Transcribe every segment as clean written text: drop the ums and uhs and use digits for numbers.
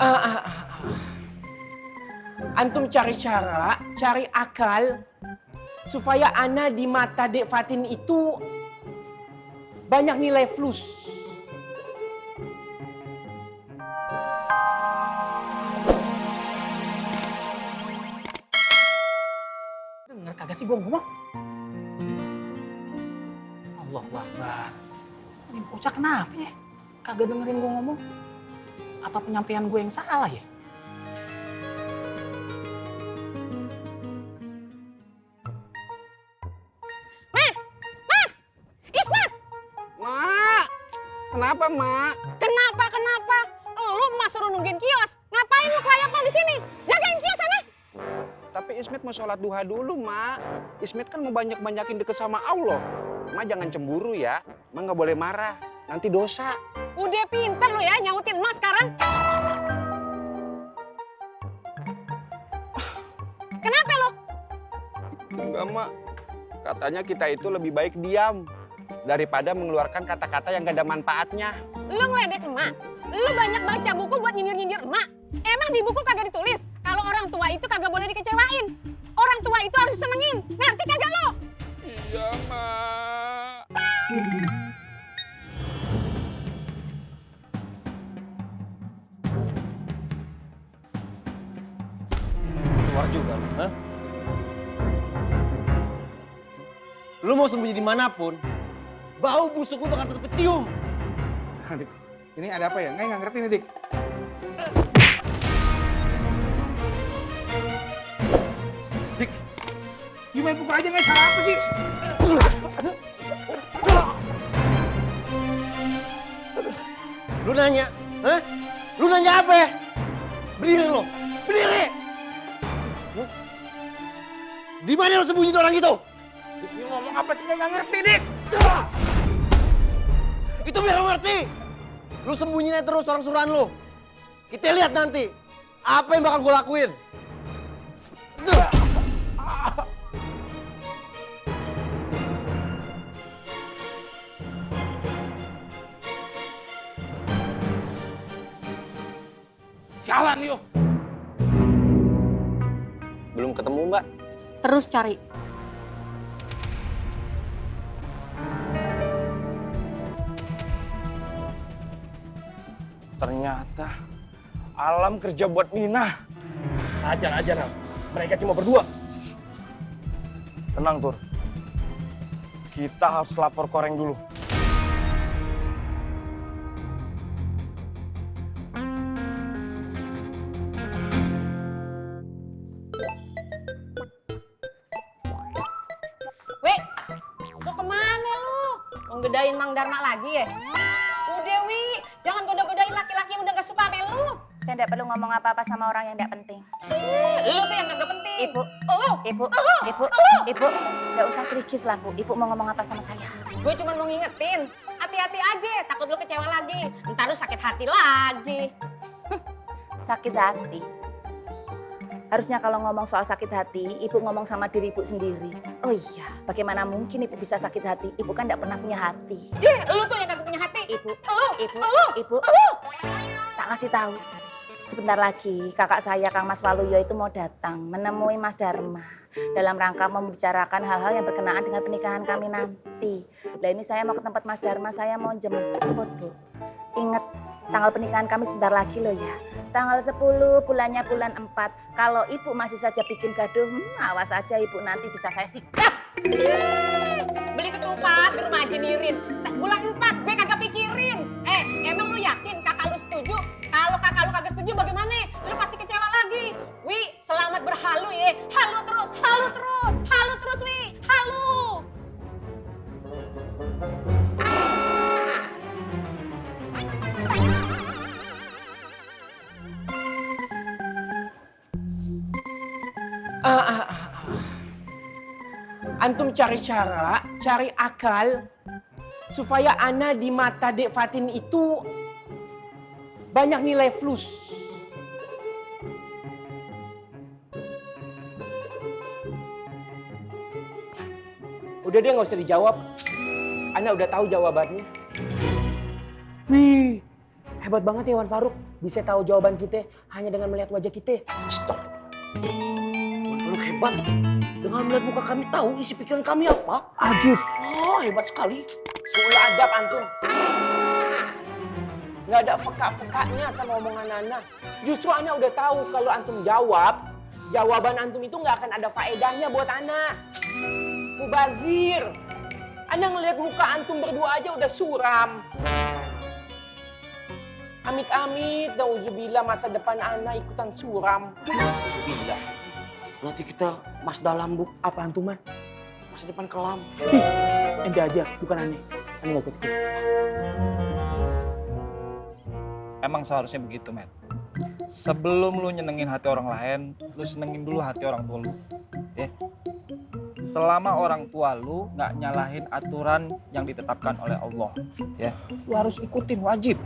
Ah, ah, ah, ah. Antum cari cara, cari akal supaya ana di mata Dek Fatin itu banyak nilai plus. Dengar kagak sih gue ngomong? Allahu Akbar. Ini bocah kenapa ya? Kagak dengerin gue ngomong? Apa penyampaian gue yang salah ya? Mak, kenapa mak? Kenapa? Lu emak suruh nungguin kios. Ngapain lu kelayapan di sini? Jagain kios sana. Tapi Ismet mau sholat duha dulu mak. Ismet kan mau banyakin deket sama Allah. Mak jangan cemburu ya. Mak nggak boleh marah. Nanti dosa. Udah pinter lu ya nyautin emak sekarang. Kenapa lu? Enggak mak. Katanya kita itu lebih baik diam daripada mengeluarkan kata-kata yang gak ada manfaatnya. Lu ngeledek emak. Lu banyak baca buku buat nyindir-nyindir emak. Emang di buku kagak ditulis kalau orang tua itu kagak boleh dikecewain. Orang tua itu harus disenengin. Ngerti kagak lo? Iya mak. Keluar juga lu, ha? Lu mau sembunyi dimanapun, bau busuk lu bakal tetap kecium. Dik, ini ada apa ya? Nggak ngerti nih, Dik. Dik, you main pukul aja nggak salah apa sih? Lu nanya, ha? Lu nanya apa? Berdiri lo, berdiri! Huh? Di mana lu sembunyi orang itu? Dik, you ngomong apa sih nggak ngerti, Dik? Itu biar lu ngerti. Lu sembunyiin aja terus orang suruhan lu. Kita lihat nanti apa yang bakal gue lakuin. Sialan you. Belum ketemu mbak. Terus cari. Ternyata Alam kerja buat Nina. Ajar Ram. Mereka cuma berdua. Tenang, Tur. Kita harus lapor Koreng dulu. Wi, mau kemana lu? Mau gedain Mang Dharma lagi ya? Udah Wi, jangan goda-godain laki-laki yang udah gak suka sama lu. Saya tidak perlu ngomong apa-apa sama orang yang tidak penting. Lu tuh yang kagak penting. Ibu, Lu. Ibu, nggak usah trigis lah Bu. Ibu mau ngomong apa sama saya? Gue cuma mau ngingetin, hati-hati aja, takut lu kecewa lagi. Ntar lu sakit hati lagi. Sakit hati. Harusnya kalau ngomong soal sakit hati, Ibu ngomong sama diri Ibu sendiri. Oh iya, bagaimana mungkin Ibu bisa sakit hati? Ibu kan tidak pernah punya hati. Lu tuh yang kagak punya hati. Ibu, tak kasih tahu. Sebentar lagi kakak saya Kang Mas Waluyo itu mau datang menemui Mas Dharma dalam rangka membicarakan hal-hal yang berkenaan dengan pernikahan kami nanti. Lah ini saya mau ke tempat Mas Dharma, saya mau jemput Bu. Ingat tanggal pernikahan kami sebentar lagi loh ya. Tanggal 10 bulannya bulan 4. Kalau Ibu masih saja bikin gaduh, awas aja Ibu nanti bisa saya sikap. Beli ketupat di rumah Haji Nirin. Bulan 4 gue kagak pikirin. Emang lu yakin kakak lu setuju? Kalau kakak lu kagak setuju bagaimana? Lu pasti kecewa lagi. Wi, selamat berhalu ya. Halu terus, Wi. Halu. Antum cari cara, cari akal supaya ana di mata Dek Fatin itu banyak nilai plus. Udah deh nggak usah dijawab. Ana udah tahu jawabannya. Wih, Hebat banget ya Wan Faruk. Bisa tahu jawaban kita hanya dengan melihat wajah kita. Stop. Wan Faruk hebat. Dengan melihat muka kami tahu isi pikiran kami apa. Ajib. Oh, hebat sekali. Suul adab antum. Nggak ada peka-pekanya sama omongan Ana. Justru Ana udah tahu kalau antum jawab, jawaban antum itu nggak akan ada faedahnya buat Ana. Mubazir. Ana ngelihat muka antum berdua aja udah suram. Amit-amit, nauzubillah masa depan Ana ikutan suram. Bila nanti kita mas dalam buk Apa antuman? masa depan kelam. Ente aja, bukan Ana. Ana nggak ikut. Emang seharusnya begitu, Matt. Sebelum lu nyenengin hati orang lain, lu senengin dulu hati orang tua lu. Ya. Selama orang tua lu nggak nyalahin aturan yang ditetapkan oleh Allah, ya, lu harus ikutin, wajib.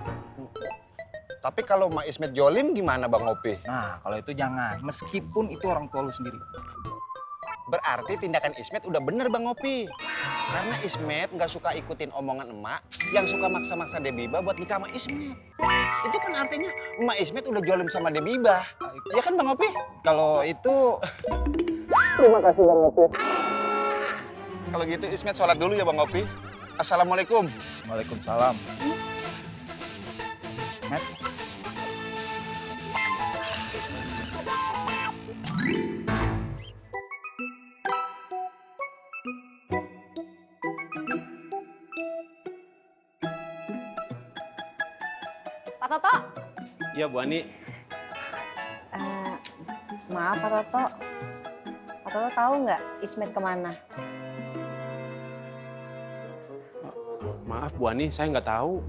Tapi kalau Mak Ismet jolim gimana Bang Opi? Nah, kalau itu jangan, meskipun itu orang tua lu sendiri. Berarti tindakan Ismet udah bener Bang Opi. Karena Ismet nggak suka ikutin omongan emak yang suka maksa-maksa Debiba buat nikah sama Ismet. Itu kan artinya emak Ismet udah jolim sama Debiba. Ya kan Bang Opi? Kalau itu, Terima kasih Bang Opi. Kalau gitu Ismet sholat dulu ya Bang Opi. Assalamualaikum. Waalaikumsalam. Matt, Pak Toto. Iya Bu Ani. Maaf Pak Toto. Pak Toto tahu nggak Ismet kemana? Maaf Bu Ani, saya nggak tahu.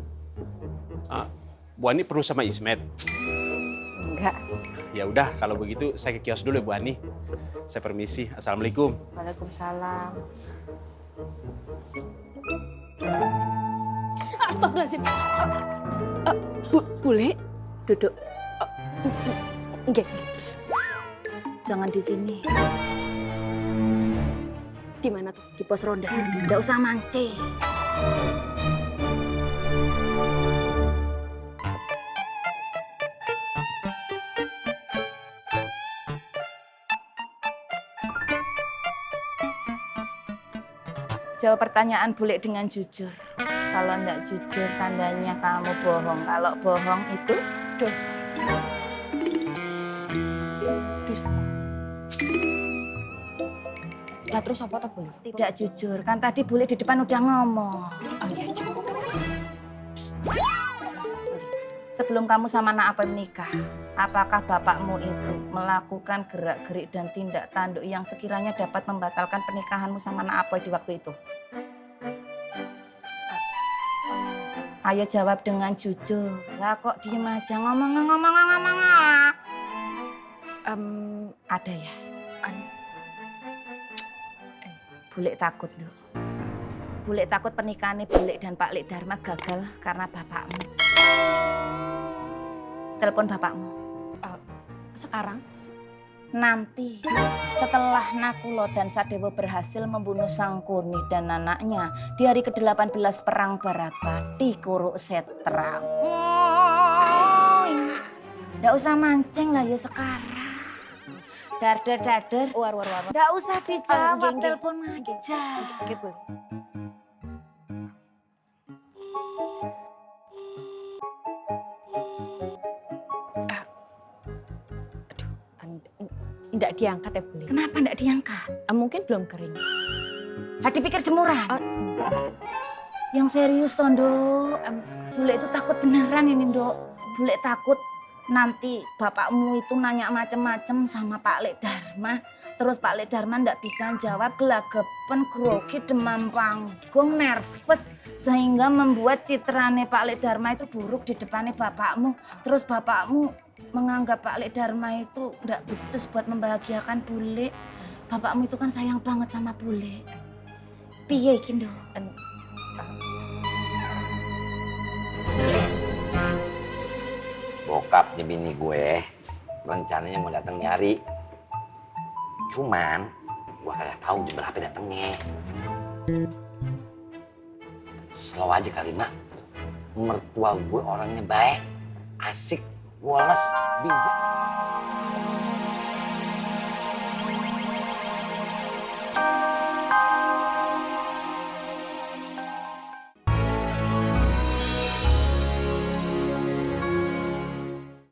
Bu Ani perlu sama Ismet. Enggak. Ya udah, kalau begitu saya ke kios dulu ya Bu Ani. Saya permisi. Assalamualaikum. Waalaikumsalam. Astagfirullahaladzim. Bule? Duduk. Enggak. Jangan di sini. Di mana tuh? Di pos ronda. Nggak usah mancing. Jawab pertanyaan bule dengan jujur. Kalau enggak jujur, tandanya kamu bohong. Kalau bohong itu Dosa. Dusta. Lah terus apa tuh Bule? tidak jujur. Kan tadi bule di depan udah ngomong. Oh iya juga. Sebelum kamu sama Nak Apoy menikah, apakah bapakmu itu melakukan gerak-gerik dan tindak tanduk yang sekiranya dapat membatalkan pernikahanmu sama Nak Apoy di waktu itu? Ayo jawab dengan jujur. Lah kok diem aja ngomong. Ada ya? Bule takut loh. Bule takut pernikahannya Bule dan Pak Lek Dharma gagal karena bapakmu. Telepon bapakmu. Sekarang? Nanti setelah Nakulo dan Sadewo berhasil membunuh Sangkuni dan anaknya di hari ke-18 Perang Baraka di Kurukshetra. Nggak usah mancing lah ya sekarang. Dader. War. Nggak usah dijawab, Nggih. telepon aja. Oke, Bule. Nggak diangkat ya Bule. Kenapa nggak diangkat? Mungkin belum kering. Hati pikir jemuran. Yang serius toh, Nduk. Bule itu takut beneran ini, Nduk. Bule takut nanti bapakmu itu nanya macem-macem sama Pak Lek Dharma. Terus Pak Lek Dharma ndak bisa jawab, gelagapan, grogi, demam panggung, nervous. Sehingga membuat citrane Pak Lek Dharma itu buruk di depannya bapakmu. Terus bapakmu menganggap Pak Lek Dharma itu ndak becus buat membahagiakan Bule. Bapakmu itu kan sayang banget sama Bule. Piye iki, Nduk? Bokapnya bini gue rencananya mau datang nyari, cuman gue kagak tahu jam berapa datangnya. Slow aja kali mak, mertua gue orangnya baik, asik, woles, bijak.